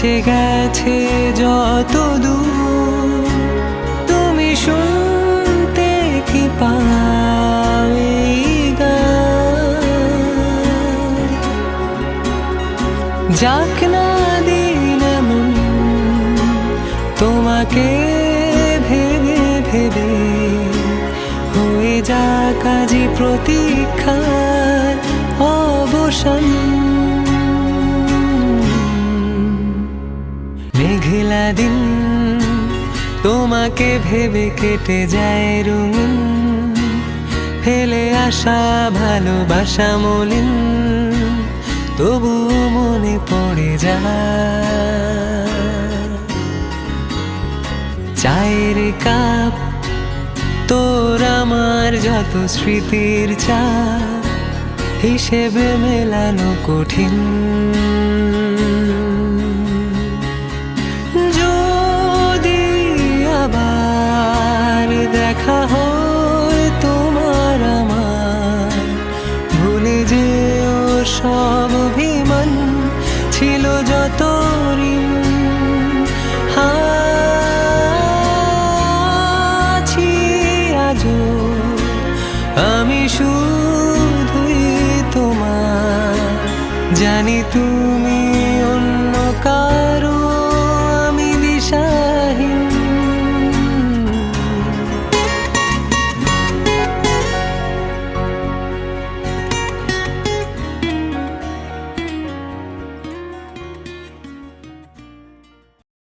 এসে গেছে যত দূর, তুমি শুনতে কি পাও এই গান? যাক না দিন এমন তোমাকে ভেবে ভেবে, হয়ে যাক আজই প্রতীক্ষার অবসান। মেঘলা দিন তোমাকে ভেবে কেটে যায় রঙিন, ফেলে আসা ভালোবাসা মলিন, তবু মনে পড়ে যায়। চায়ের কাপ তোর আমার যত স্মৃতির চাপ, হিসেবে মেলানো কঠিন। যদি আবার দেখা হয় তোমার আমার, ভুলে যেও সব অভিমান, ছিল যত ঋণ। আছি আজও আমি শুধুই তোমার, জানি তুমি